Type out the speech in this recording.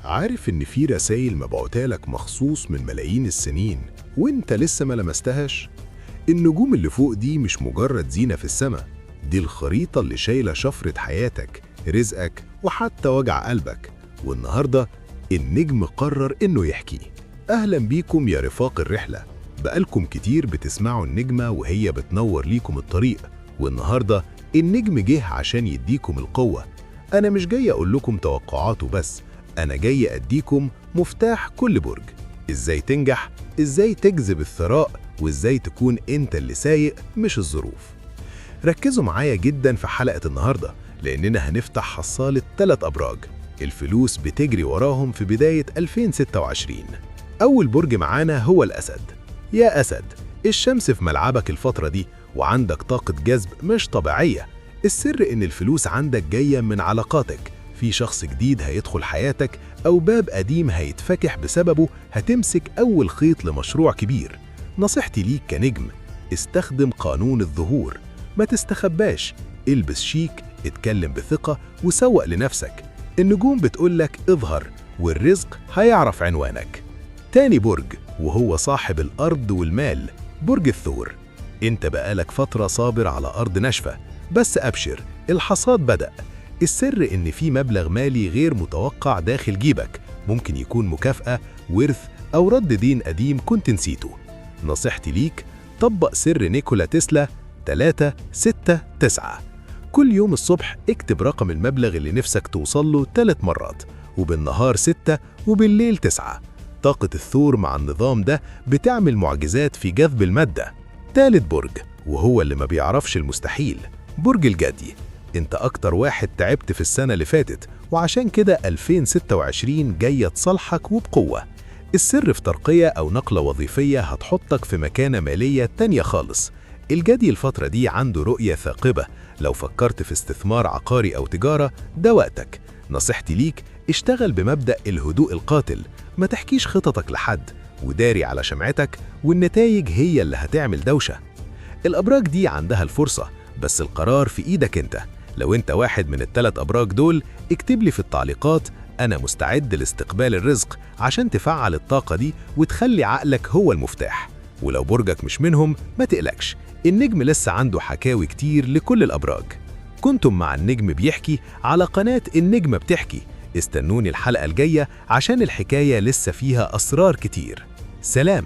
عارف إن في رسايل مبعوتالك مخصوص من ملايين السنين وإنت لسه ما لمستهاش؟ النجوم اللي فوق دي مش مجرد زينة في السماء، دي الخريطة اللي شايلة شفرة حياتك، رزقك وحتى وجع قلبك. والنهاردة النجم قرر إنه يحكي. أهلا بيكم يا رفاق الرحلة. بقالكم كتير بتسمعوا النجمة وهي بتنور ليكم الطريق، والنهاردة النجم جه عشان يديكم القوة. أنا مش جاي أقول لكم توقعاته بس، أنا جاي أديكم مفتاح كل برج، إزاي تنجح، إزاي تجذب الثراء، وإزاي تكون أنت اللي سايق مش الظروف. ركزوا معايا جدا في حلقة النهاردة، لأننا هنفتح حصالة 3 أبراج الفلوس بتجري وراهم في بداية 2026. أول برج معانا هو الأسد. يا أسد، الشمس في ملعبك الفترة دي وعندك طاقة جذب مش طبيعية. السر إن الفلوس عندك جاية من علاقاتك، في شخص جديد هيدخل حياتك أو باب قديم هيتفتح بسببه هتمسك أول خيط لمشروع كبير. نصيحتي ليك كنجم، استخدم قانون الظهور، ما تستخباش، البس شيك، اتكلم بثقة وسوق لنفسك. النجوم بتقولك اظهر والرزق هيعرف عنوانك. تاني برج وهو صاحب الأرض والمال، برج الثور. انت بقالك فترة صابر على أرض ناشفة، بس أبشر، الحصاد بدأ. السر إن في مبلغ مالي غير متوقع داخل جيبك، ممكن يكون مكافأة، ورث، أو رد دين قديم كنت نسيته. نصيحتي ليك، طبق سر نيكولا تسلا 369. كل يوم الصبح اكتب رقم المبلغ اللي نفسك توصل له 3 مرات، وبالنهار 6 وبالليل 9. طاقة الثور مع النظام ده بتعمل معجزات في جذب المادة. تالت برج وهو اللي ما بيعرفش المستحيل، برج الجدي. انت اكتر واحد تعبت في السنة اللي فاتت، وعشان كده 2026 جاية تصالحك وبقوة. السر في ترقية أو نقلة وظيفية هتحطك في مكانة مالية تانية خالص. الجدي الفترة دي عنده رؤية ثاقبة، لو فكرت في استثمار عقاري أو تجارة ده وقتك. نصيحتي ليك، اشتغل بمبدأ الهدوء القاتل، ما تحكيش خططك لحد، وداري على شمعتك، والنتائج هي اللي هتعمل دوشة. الأبراج دي عندها الفرصة، بس القرار في إيدك انت. لو انت واحد من ال3 أبراج دول، اكتب لي في التعليقات أنا مستعد لاستقبال الرزق، عشان تفعل الطاقة دي وتخلي عقلك هو المفتاح. ولو برجك مش منهم ما تقلقش، النجم لسه عنده حكاوي كتير لكل الأبراج. كنتم مع النجم بيحكي على قناة النجمة بتحكي. استنوني الحلقة الجاية عشان الحكاية لسه فيها أسرار كتير. سلام.